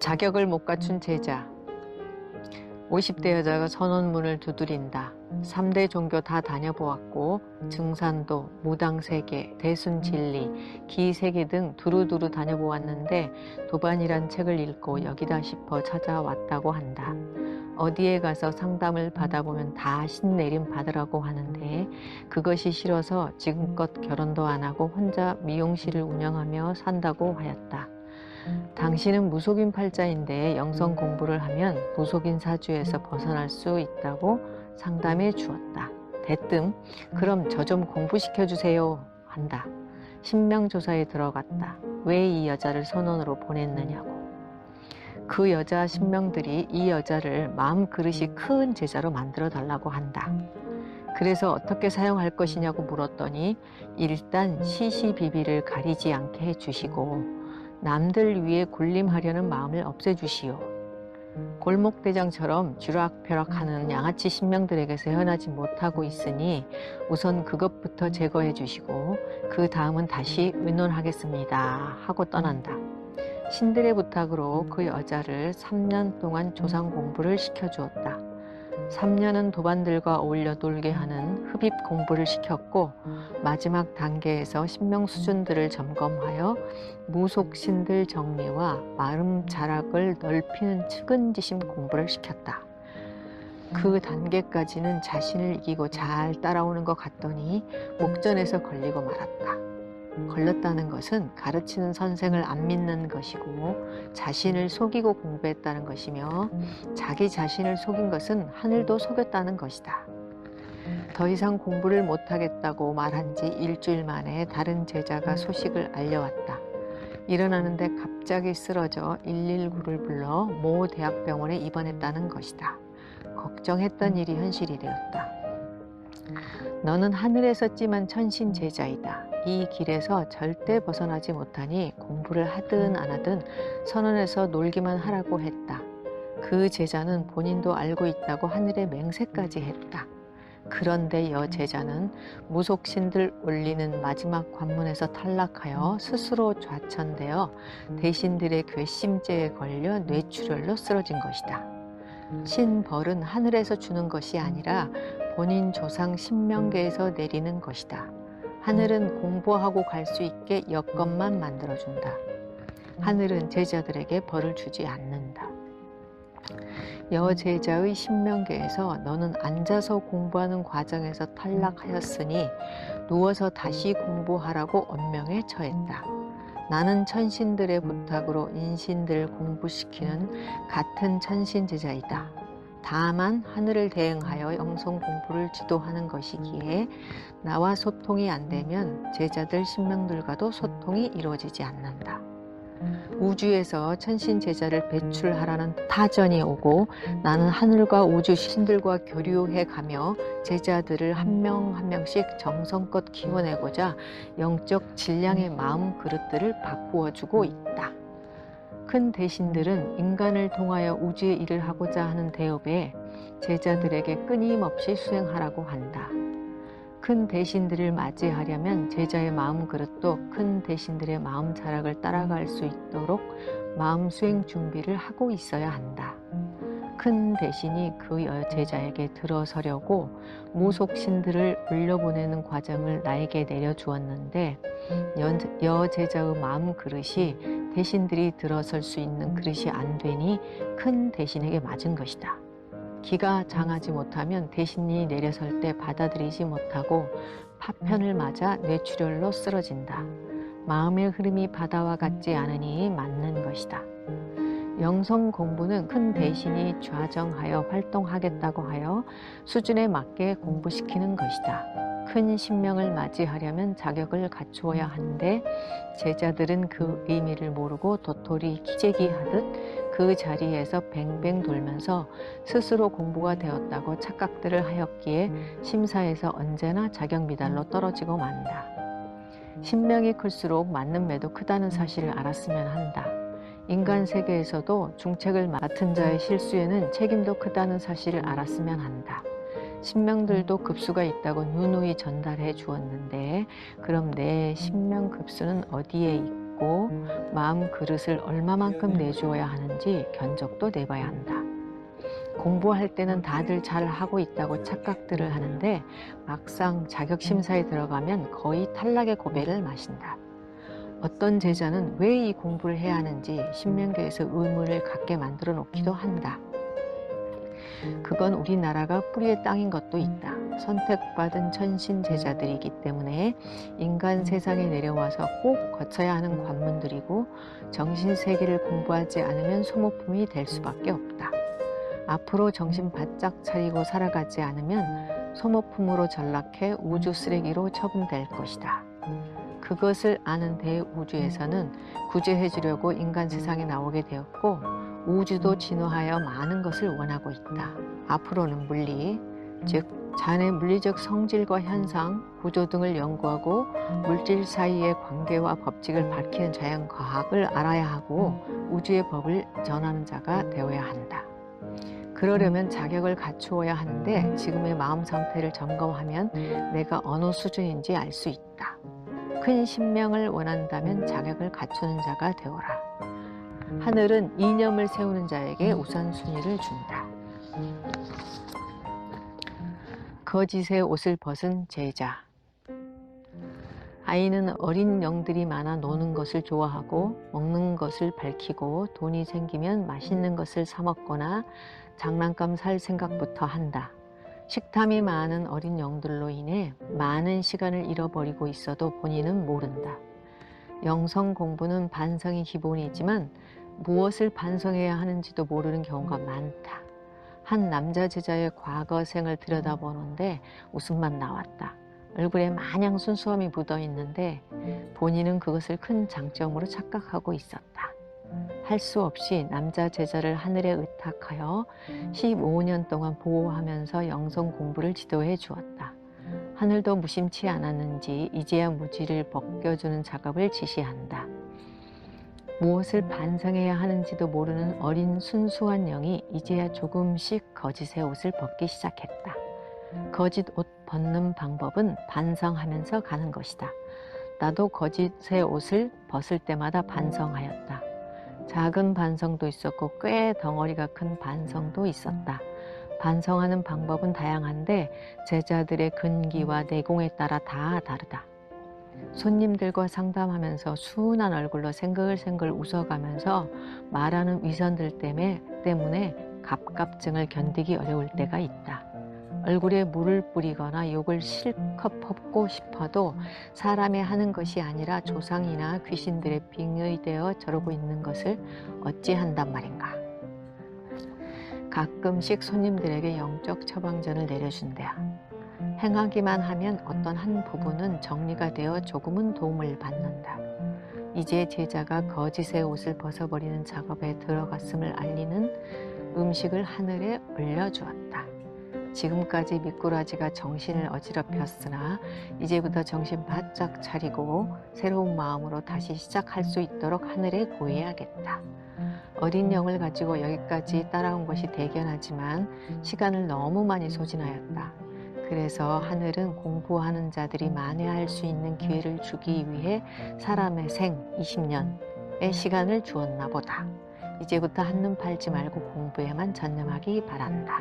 자격을 못 갖춘 제자. 50대 여자가 선원문을 두드린다. 3대 종교 다 다녀보았고 증산도, 무당세계, 대순진리, 기세계 등 두루두루 다녀보았는데 도반이란 책을 읽고 여기다 싶어 찾아왔다고 한다. 어디에 가서 상담을 받아보면 다 신내림 받으라고 하는데 그것이 싫어서 지금껏 결혼도 안 하고 혼자 미용실을 운영하며 산다고 하였다. 당신은 무속인 팔자인데 영성 공부를 하면 무속인 사주에서 벗어날 수 있다고 상담해 주었다. 대뜸 그럼 저 좀 공부시켜 주세요 한다. 신명조사에 들어갔다. 왜 이 여자를 선원으로 보냈느냐고. 그 여자 신명들이 이 여자를 마음 그릇이 큰 제자로 만들어 달라고 한다. 그래서 어떻게 사용할 것이냐고 물었더니 일단 시시비비를 가리지 않게 해주시고 남들 위에 군림하려는 마음을 없애주시오. 골목대장처럼 쥐락펴락하는 양아치 신명들에게서 헤어나지 못하고 있으니 우선 그것부터 제거해 주시고 그 다음은 다시 의논하겠습니다 하고 떠난다. 신들의 부탁으로 그 여자를 3년 동안 조상 공부를 시켜주었다. 3년은 도반들과 어울려 놀게 하는 흡입 공부를 시켰고 마지막 단계에서 신명 수준들을 점검하여 무속신들 정리와 마음 자락을 넓히는 측은지심 공부를 시켰다. 그 단계까지는 자신을 이기고 잘 따라오는 것 같더니 목전에서 걸리고 말았다. 걸렸다는 것은 가르치는 선생을 안 믿는 것이고 자신을 속이고 공부했다는 것이며 자기 자신을 속인 것은 하늘도 속였다는 것이다. 더 이상 공부를 못하겠다고 말한 지 일주일 만에 다른 제자가 소식을 알려왔다. 일어나는데 갑자기 쓰러져 119를 불러 모 대학병원에 입원했다는 것이다. 걱정했던 일이 현실이 되었다. 너는 하늘에서 찜한 천신 제자이다. 이 길에서 절대 벗어나지 못하니 공부를 하든 안 하든 선원에서 놀기만 하라고 했다. 그 제자는 본인도 알고 있다고 하늘에 맹세까지 했다. 그런데 여제자는 무속신들 올리는 마지막 관문에서 탈락하여 스스로 좌천되어 대신들의 괘씸죄에 걸려 뇌출혈로 쓰러진 것이다. 신벌은 하늘에서 주는 것이 아니라 본인 조상 신명계에서 내리는 것이다. 하늘은 공부하고 갈 수 있게 여건만 만들어준다. 하늘은 제자들에게 벌을 주지 않는다. 여제자의 신명계에서 너는 앉아서 공부하는 과정에서 탈락하였으니 누워서 다시 공부하라고 언명에 처했다. 나는 천신들의 부탁으로 인신들을 공부시키는 같은 천신제자이다. 다만 하늘을 대응하여 영성 공부를 지도하는 것이기에 나와 소통이 안 되면 제자들 신명들과도 소통이 이루어지지 않는다. 우주에서 천신 제자를 배출하라는 타전이 오고 나는 하늘과 우주 신들과 교류해 가며 제자들을 한 명 한 명씩 정성껏 키워내고자 영적 질량의 마음 그릇들을 바꾸어 주고 있다. 큰 대신들은 인간을 통하여 우주의 일을 하고자 하는 대업에 제자들에게 끊임없이 수행하라고 한다. 큰 대신들을 맞이하려면 제자의 마음 그릇도 큰 대신들의 마음 자락을 따라갈 수 있도록 마음 수행 준비를 하고 있어야 한다. 큰 대신이 그 여제자에게 들어서려고 무속신들을 올려보내는 과정을 나에게 내려주었는데 여제자의 마음 그릇이 대신들이 들어설 수 있는 그릇이 안 되니 큰 대신에게 맞은 것이다. 기가 장하지 못하면 대신이 내려설 때 받아들이지 못하고 파편을 맞아 뇌출혈로 쓰러진다. 마음의 흐름이 바다와 같지 않으니 맞는 것이다. 영성 공부는 큰 대신이 좌정하여 활동하겠다고 하여 수준에 맞게 공부시키는 것이다. 큰 신명을 맞이하려면 자격을 갖추어야 하는데 제자들은 그 의미를 모르고 도토리 기재기 하듯 그 자리에서 뱅뱅 돌면서 스스로 공부가 되었다고 착각들을 하였기에 심사에서 언제나 자격 미달로 떨어지고 만다. 신명이 클수록 맞는 매도 크다는 사실을 알았으면 한다. 인간 세계에서도 중책을 맡은 자의 실수에는 책임도 크다는 사실을 알았으면 한다. 신명들도 급수가 있다고 누누이 전달해 주었는데 그럼 내 신명 급수는 어디에 있고 묻고 마음 그릇을 얼마만큼 내주어야 하는지 견적도 내봐야 한다. 공부할 때는 다들 잘 하고 있다고 착각들을 하는데 막상 자격심사에 들어가면 거의 탈락의 고배를 마신다. 어떤 제자는 왜 이 공부를 해야 하는지 신명교에서 의문을 갖게 만들어 놓기도 한다. 그건 우리나라가 뿌리의 땅인 것도 있다. 선택받은 천신 제자들이기 때문에 인간 세상에 내려와서 꼭 거쳐야 하는 관문들이고 정신세계를 공부하지 않으면 소모품이 될 수밖에 없다. 앞으로 정신 바짝 차리고 살아가지 않으면 소모품으로 전락해 우주 쓰레기로 처분될 것이다. 그것을 아는 대우주에서는 구제해 주려고 인간 세상에 나오게 되었고 우주도 진화하여 많은 것을 원하고 있다. 앞으로는 물리, 즉 자연의 물리적 성질과 현상, 구조 등을 연구하고 물질 사이의 관계와 법칙을 밝히는 자연과학을 알아야 하고 우주의 법을 전하는 자가 되어야 한다. 그러려면 자격을 갖추어야 하는데 지금의 마음 상태를 점검하면 내가 어느 수준인지 알 수 있다. 큰 신명을 원한다면 자격을 갖추는 자가 되어라. 하늘은 이념을 세우는 자에게 우선순위를 준다. 거짓의 옷을 벗은 제자. 아이는 어린 영들이 많아 노는 것을 좋아하고 먹는 것을 밝히고 돈이 생기면 맛있는 것을 사 먹거나 장난감 살 생각부터 한다. 식탐이 많은 어린 영들로 인해 많은 시간을 잃어버리고 있어도 본인은 모른다. 영성 공부는 반성이 기본이지만 무엇을 반성해야 하는지도 모르는 경우가 많다. 한 남자 제자의 과거 생을 들여다보는데 웃음만 나왔다. 얼굴에 마냥 순수함이 묻어 있는데 본인은 그것을 큰 장점으로 착각하고 있었다. 할 수 없이 남자 제자를 하늘에 의탁하여 15년 동안 보호하면서 영성 공부를 지도해 주었다. 하늘도 무심치 않았는지 이제야 무지를 벗겨주는 작업을 지시한다. 무엇을 반성해야 하는지도 모르는 어린 순수한 영이 이제야 조금씩 거짓의 옷을 벗기 시작했다. 거짓 옷 벗는 방법은 반성하면서 가는 것이다. 나도 거짓의 옷을 벗을 때마다 반성하였다. 작은 반성도 있었고 꽤 덩어리가 큰 반성도 있었다. 반성하는 방법은 다양한데 제자들의 근기와 내공에 따라 다 다르다. 손님들과 상담하면서 순한 얼굴로 생글생글 웃어가면서 말하는 위선들 때문에 갑갑증을 견디기 어려울 때가 있다. 얼굴에 물을 뿌리거나 욕을 실컷 퍼붓고 싶어도 사람이 하는 것이 아니라 조상이나 귀신들의 빙의되어 저러고 있는 것을 어찌한단 말인가. 가끔씩 손님들에게 영적 처방전을 내려준대요. 행하기만 하면 어떤 한 부분은 정리가 되어 조금은 도움을 받는다. 이제 제자가 거짓의 옷을 벗어버리는 작업에 들어갔음을 알리는 음식을 하늘에 올려주었다. 지금까지 미꾸라지가 정신을 어지럽혔으나 이제부터 정신 바짝 차리고 새로운 마음으로 다시 시작할 수 있도록 하늘에 고해야겠다. 어린 영을 가지고 여기까지 따라온 것이 대견하지만 시간을 너무 많이 소진하였다. 그래서 하늘은 공부하는 자들이 만회할 수 있는 기회를 주기 위해 사람의 생 20년의 시간을 주었나 보다. 이제부터 한눈 팔지 말고 공부에만 전념하기 바란다.